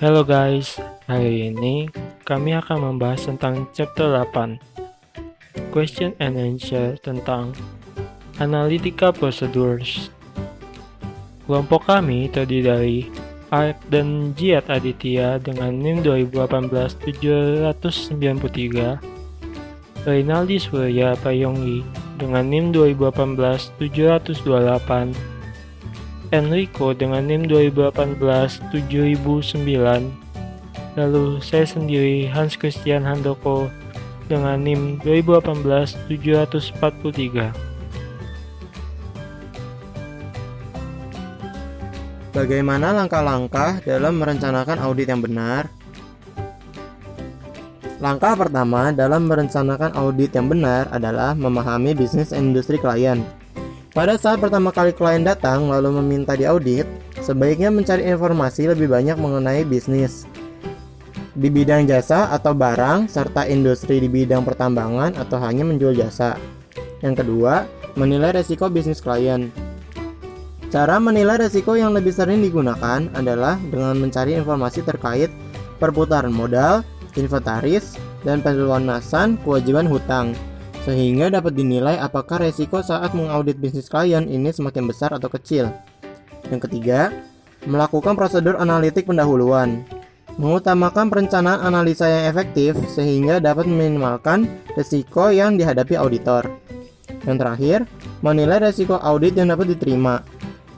Halo guys, hari ini kami akan membahas tentang chapter 8, Question and Answer tentang Analytical Procedures. Kelompok kami terdiri dari Ark dan Jiat Aditya dengan NIM 2018-793, Reynaldi Surya Payonggi dengan NIM 2018-728, Enrico dengan NIM 2018-7009, lalu saya sendiri Hans Christian Handoko dengan NIM 2018-743. Bagaimana langkah-langkah dalam merencanakan audit yang benar? Langkah pertama dalam merencanakan audit yang benar adalah memahami bisnis dan industri klien. Pada saat pertama kali klien datang lalu meminta diaudit, sebaiknya mencari informasi lebih banyak mengenai bisnis di bidang jasa atau barang, serta industri di bidang pertambangan atau hanya menjual jasa. Yang kedua, menilai resiko bisnis klien. Cara menilai resiko yang lebih sering digunakan adalah dengan mencari informasi terkait perputaran modal, inventaris, dan pelunasan kewajiban hutang, sehingga dapat dinilai apakah resiko saat mengaudit bisnis klien ini semakin besar atau kecil. Yang ketiga, melakukan prosedur analitik pendahuluan. Mengutamakan perencanaan analisa yang efektif sehingga dapat meminimalkan resiko yang dihadapi auditor. Yang terakhir, menilai resiko audit yang dapat diterima.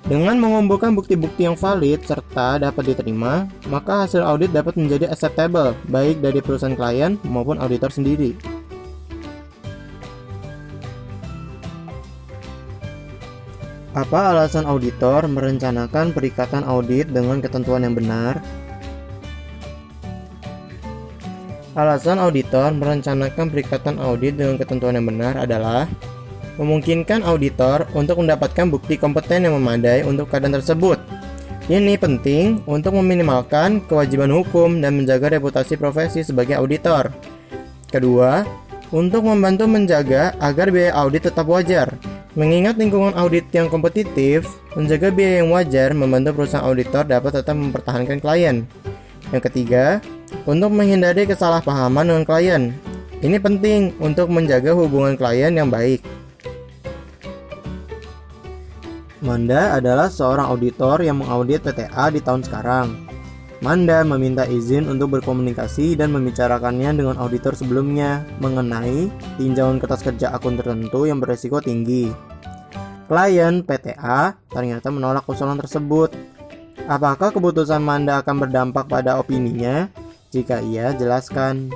Dengan mengumpulkan bukti-bukti yang valid serta dapat diterima, maka hasil audit dapat menjadi acceptable baik dari perusahaan klien maupun auditor sendiri. Apa alasan auditor merencanakan perikatan audit dengan ketentuan yang benar? Alasan auditor merencanakan perikatan audit dengan ketentuan yang benar adalah memungkinkan auditor untuk mendapatkan bukti kompeten yang memadai untuk keadaan tersebut. Ini penting untuk meminimalkan kewajiban hukum dan menjaga reputasi profesi sebagai auditor. Kedua, untuk membantu menjaga agar biaya audit tetap wajar. Mengingat lingkungan audit yang kompetitif, menjaga biaya yang wajar membantu perusahaan auditor dapat tetap mempertahankan klien. Yang ketiga, untuk menghindari kesalahpahaman dengan klien. Ini penting untuk menjaga hubungan klien yang baik. Manda adalah seorang auditor yang mengaudit PTA di tahun sekarang. Manda meminta izin untuk berkomunikasi dan membicarakannya dengan auditor sebelumnya mengenai tinjauan kertas kerja akun tertentu yang beresiko tinggi. Klien PTA ternyata menolak usulan tersebut. Apakah keputusan Manda akan berdampak pada opininya? Jika iya, jelaskan.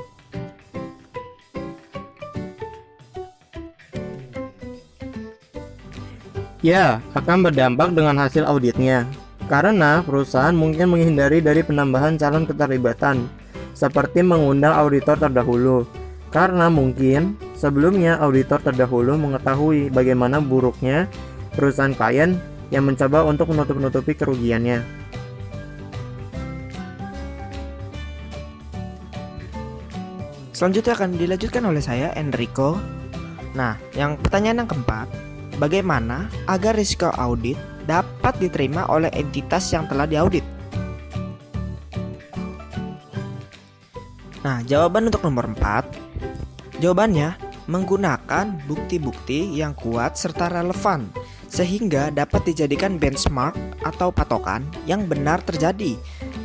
Ya, akan berdampak dengan hasil auditnya. Karena perusahaan mungkin menghindari dari penambahan calon keterlibatan, seperti mengundang auditor terdahulu. Karena mungkin sebelumnya auditor terdahulu mengetahui bagaimana buruknya perusahaan klien yang mencoba untuk menutup-nutupi kerugiannya. Selanjutnya akan dilanjutkan oleh saya, Enrico. Nah, yang pertanyaan yang keempat, bagaimana agar risiko audit dapat diterima oleh entitas yang telah diaudit? Nah, jawaban untuk nomor 4, jawabannya menggunakan bukti-bukti yang kuat serta relevan sehingga dapat dijadikan benchmark atau patokan yang benar terjadi,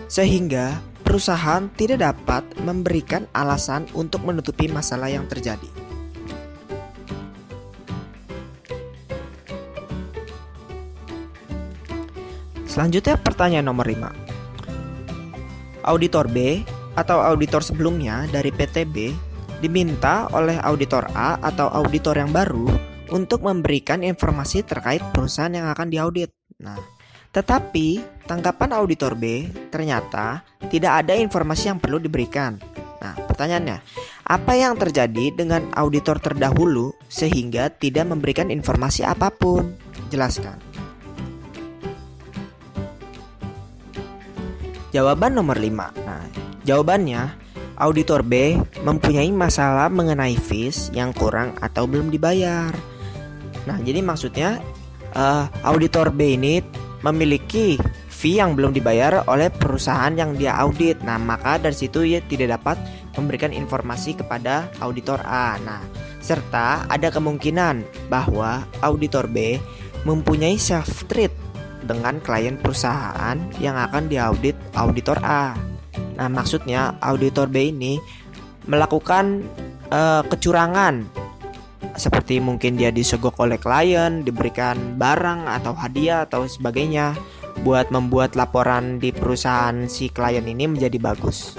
sehingga perusahaan tidak dapat memberikan alasan untuk menutupi masalah yang terjadi. Selanjutnya pertanyaan nomor 5. Auditor B atau auditor sebelumnya dari PTB diminta oleh auditor A atau auditor yang baru untuk memberikan informasi terkait perusahaan yang akan diaudit. Nah, tetapi tanggapan auditor B ternyata tidak ada informasi yang perlu diberikan. Nah, pertanyaannya, apa yang terjadi dengan auditor terdahulu sehingga tidak memberikan informasi apapun? Jelaskan. Jawaban nomor 5. Nah, jawabannya auditor B mempunyai masalah mengenai fees yang kurang atau belum dibayar. Nah, jadi maksudnya auditor B ini memiliki fee yang belum dibayar oleh perusahaan yang dia audit. Nah, maka dari situ ia tidak dapat memberikan informasi kepada auditor A. Nah, serta ada kemungkinan bahwa auditor B mempunyai self treat dengan klien perusahaan yang akan diaudit auditor A. Nah, maksudnya auditor B ini melakukan kecurangan, seperti mungkin dia disogok oleh klien, diberikan barang atau hadiah atau sebagainya, buat membuat laporan di perusahaan si klien ini menjadi bagus.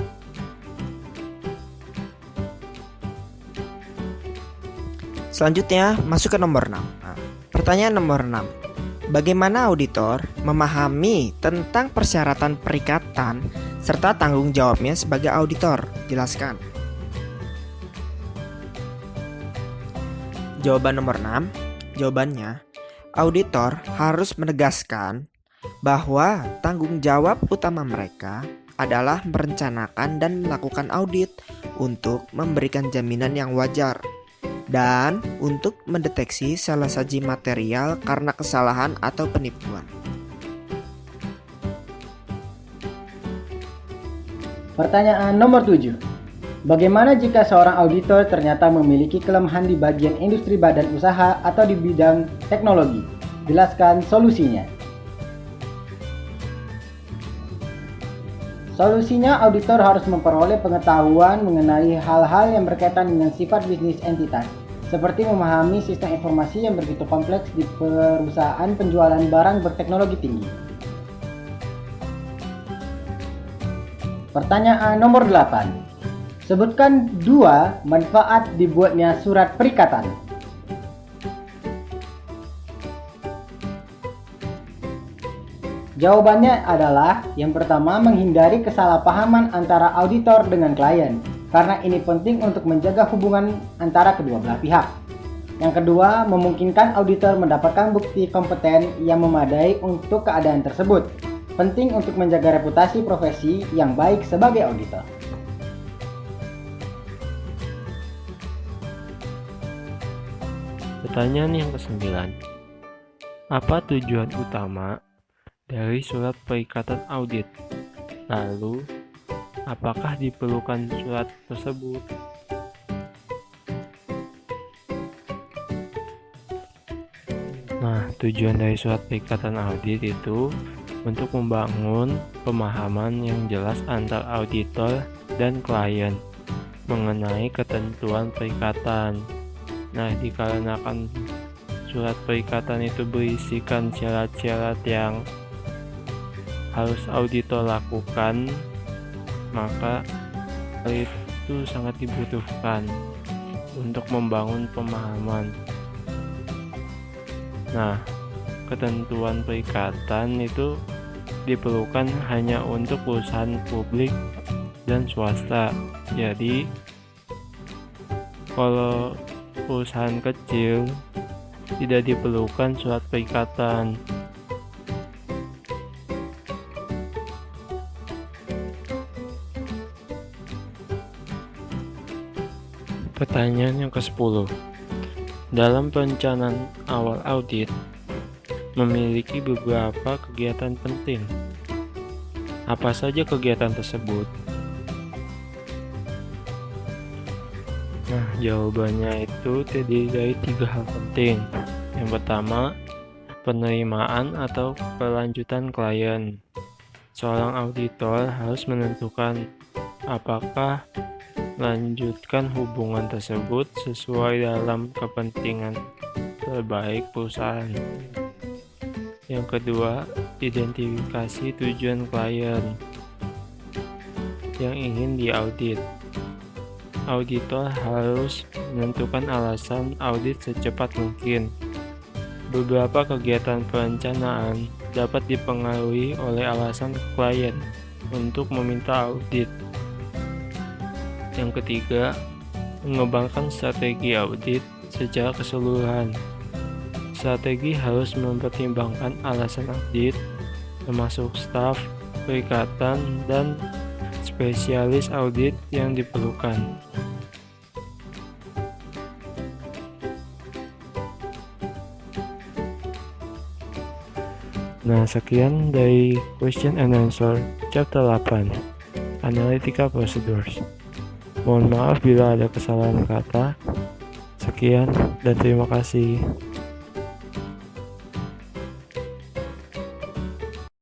Selanjutnya masuk ke nomor 6. Nah, pertanyaan nomor 6. Bagaimana auditor memahami tentang persyaratan perikatan serta tanggung jawabnya sebagai auditor? Jelaskan. Jawaban nomor 6. Jawabannya, auditor harus menegaskan bahwa tanggung jawab utama mereka adalah merencanakan dan melakukan audit untuk memberikan jaminan yang wajar dan untuk mendeteksi salah saji material karena kesalahan atau penipuan. Pertanyaan nomor 7. Bagaimana jika seorang auditor ternyata memiliki kelemahan di bagian industri badan usaha atau di bidang teknologi? Jelaskan solusinya. Solusinya, auditor harus memperoleh pengetahuan mengenai hal-hal yang berkaitan dengan sifat bisnis entitas, seperti memahami sistem informasi yang begitu kompleks di perusahaan penjualan barang berteknologi tinggi. Pertanyaan nomor 8. Sebutkan 2 manfaat dibuatnya surat perikatan. Jawabannya adalah yang pertama, menghindari kesalahpahaman antara auditor dengan klien, karena ini penting untuk menjaga hubungan antara kedua belah pihak. Yang kedua, memungkinkan auditor mendapatkan bukti kompeten yang memadai untuk keadaan tersebut. Penting untuk menjaga reputasi profesi yang baik sebagai auditor. Pertanyaan yang ke-9. Apa tujuan utama dari surat perikatan audit? Lalu, apakah diperlukan surat tersebut? Nah, tujuan dari surat perikatan audit itu untuk membangun pemahaman yang jelas antar auditor dan klien mengenai ketentuan perikatan. Nah, dikarenakan surat perikatan itu berisikan syarat-syarat yang harus auditor lakukan, maka hal itu sangat dibutuhkan untuk membangun pemahaman. Nah, ketentuan perikatan itu diperlukan hanya untuk perusahaan publik dan swasta. Jadi, kalau perusahaan kecil tidak diperlukan surat perikatan. Pertanyaan yang ke-10. Dalam perencanaan awal audit memiliki beberapa kegiatan penting. Apa saja kegiatan tersebut? Nah, jawabannya itu terdiri dari 3 hal penting. Yang pertama, penerimaan atau pelanjutan klien. Seorang auditor harus menentukan apakah melanjutkan hubungan tersebut sesuai dalam kepentingan terbaik perusahaan. Yang kedua, identifikasi tujuan klien yang ingin diaudit. Auditor harus menentukan alasan audit secepat mungkin. Beberapa kegiatan perencanaan dapat dipengaruhi oleh alasan klien untuk meminta audit. Yang ketiga, mengembangkan strategi audit secara keseluruhan. Strategi harus mempertimbangkan alasan audit, termasuk staf, perikatan, dan spesialis audit yang diperlukan. Nah, sekian dari question and answer chapter 8, Analytical Procedures. Mohon maaf bila ada kesalahan kata. Sekian dan terima kasih.